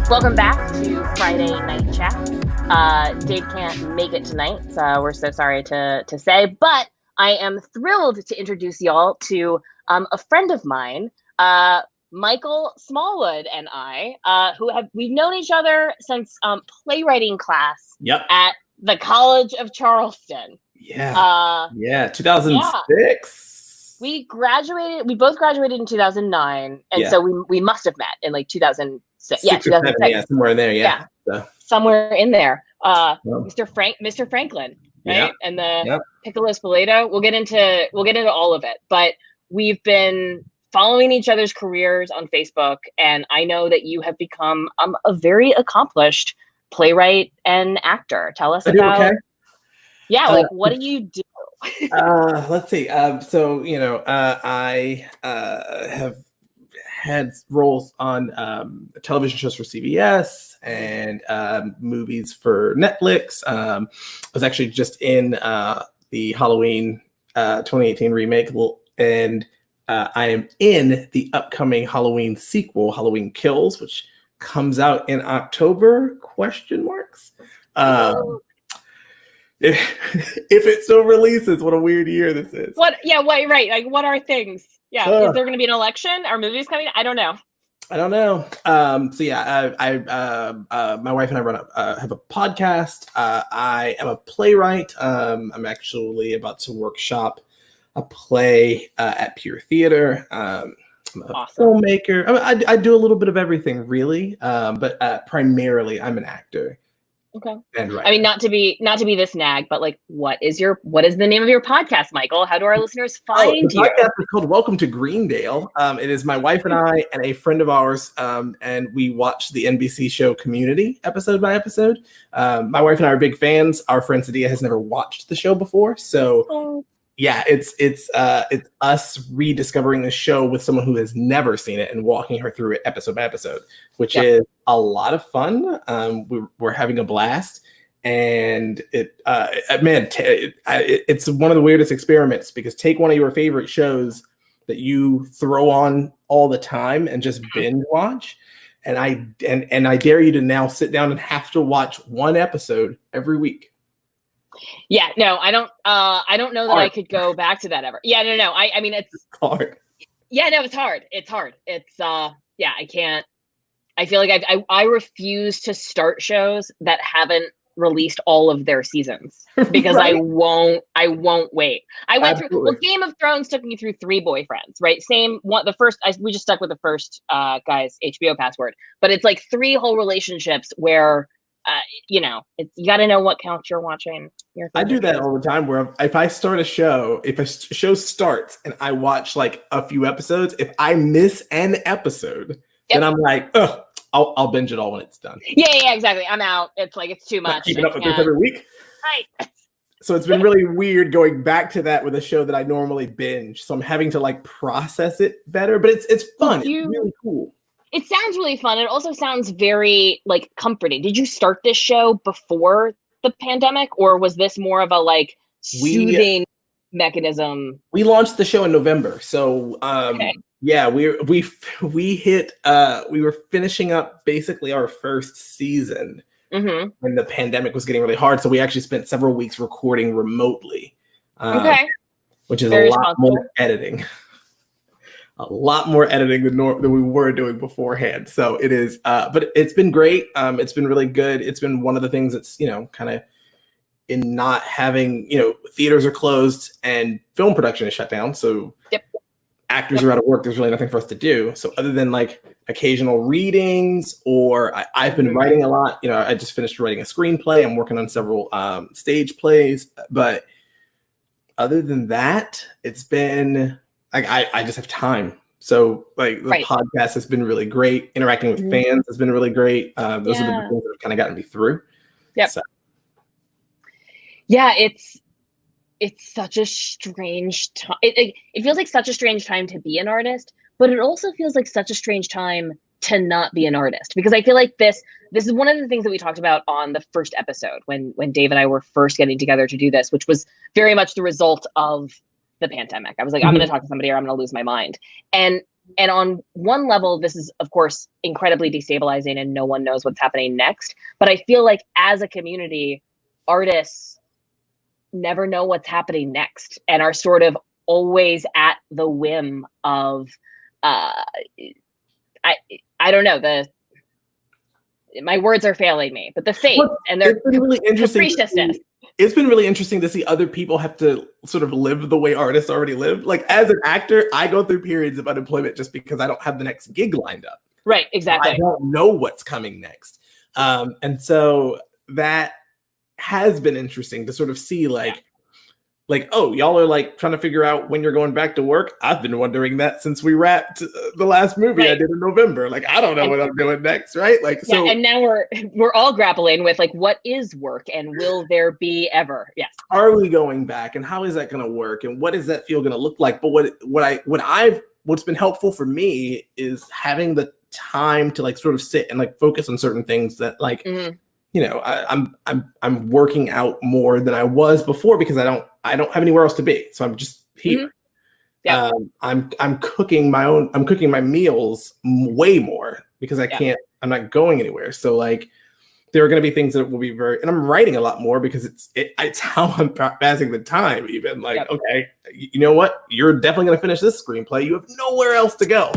Welcome back to Friday Night Chat. Dave can't make it tonight, so we're so sorry to say, but I am thrilled to introduce y'all to a friend of mine, Michael Smallwood, and I, we've known each other since playwriting class at the College of Charleston. Yeah. 2006. We both graduated in 2009, and so we must have met in like 2006. Yeah, 2006. Somewhere in there, yeah. Somewhere in there. Mr. Franklin, right? And the Piccolo Spoleto. We'll get into all of it, but we've been following each other's careers on Facebook, and I know that you have become a very accomplished playwright and actor. Tell us about. Okay. Yeah, like what do you do? Let's see. I have had roles on television shows for CBS and movies for Netflix. I was actually just in the Halloween 2018 remake, and I am in the upcoming Halloween sequel, Halloween Kills, which comes out in October? ? If it still releases, what a weird year this is. What? Yeah, right. Like, what are things? Yeah, is there going to be an election? Are movies coming? I don't know. My wife and I have a podcast. I am a playwright. I'm actually about to workshop a play at Pure Theater. I'm a filmmaker. I do a little bit of everything, really, but primarily I'm an actor. Okay. And I mean, not to be this nag, but like, what is the name of your podcast, Michael? How do our listeners find you? The podcast is called Welcome to Greendale. It is my wife and I and a friend of ours, and we watch the NBC show Community episode by episode. My wife and I are big fans. Our friend Sadia has never watched the show before, so yeah, it's us rediscovering the show with someone who has never seen it and walking her through it episode by episode, which is a lot of fun. We're having a blast, and it's one of the weirdest experiments, because take one of your favorite shows that you throw on all the time and just binge watch, and I dare you to now sit down and have to watch one episode every week. Yeah, no, I don't know that I could go back to that ever. Yeah, no. I mean, it's hard. Yeah, no, it's hard. It's I can't. I feel like I refuse to start shows that haven't released all of their seasons, because I won't wait. I went through, Game of Thrones took me through 3 boyfriends, right? Same one, the first, we just stuck with the first guy's HBO password, but it's like 3 whole relationships where you got to know what counts you're watching. I do that all the time, where if I start a show, if a show starts and I watch like a few episodes, if I miss an episode, then I'm like, I'll binge it all when it's done. Yeah, exactly. I'm out. It's like, it's too much. Keeping up with this every week. Right. So it's been really weird going back to that with a show that I normally binge. So I'm having to like process it better, but it's fun. It's really cool. It sounds really fun. It also sounds very like comforting. Did you start this show before the pandemic, or was this more of a like soothing mechanism? We launched the show in November. So yeah, we were finishing up basically our first season when the pandemic was getting really hard. So we actually spent several weeks recording remotely, which is a lot more editing. A lot more editing than we were doing beforehand. So it is, but it's been great. It's been really good. It's been one of the things that's, kind of in not having, theaters are closed and film production is shut down. So actors are out of work. There's really nothing for us to do. So other than like occasional readings, or I've been writing a lot. I just finished writing a screenplay. I'm working on several stage plays. But other than that, it's been... I just have time. So like the podcast has been really great. Interacting with fans has been really great. Those are the things that have kind of gotten me through. Yeah. So. Yeah, it's such a strange time. It feels like such a strange time to be an artist, but it also feels like such a strange time to not be an artist, because I feel like this is one of the things that we talked about on the first episode when Dave and I were first getting together to do this, which was very much the result of the pandemic. I was like, I'm going to talk to somebody or I'm going to lose my mind. And And on one level, this is, of course, incredibly destabilizing and no one knows what's happening next. But I feel like as a community, artists never know what's happening next and are sort of always at the whim of, I don't know, my words are failing me, but the fate and their really capriciousness. It's been really interesting to see other people have to sort of live the way artists already live. Like as an actor, I go through periods of unemployment just because I don't have the next gig lined up. Right, exactly. I don't know what's coming next. And so that has been interesting to sort of see like, oh, y'all are like trying to figure out when you're going back to work. I've been wondering that since we wrapped the last movie I did in November. Like, I don't know what I'm doing next, right? Like, so and now we're all grappling with like, what is work and will there be ever? Yes. Are we going back and how is that going to work and what is that feel going to look like? But what's been helpful for me is having the time to like sort of sit and like focus on certain things that like. Mm-hmm. You know, I'm working out more than I was before because I don't have anywhere else to be. So I'm just here. Mm-hmm. Yeah. I'm cooking my meals way more because I'm not going anywhere. So like there are going to be things that will be and I'm writing a lot more because it's how I'm passing the time even like, okay, you know what? You're definitely going to finish this screenplay. You have nowhere else to go.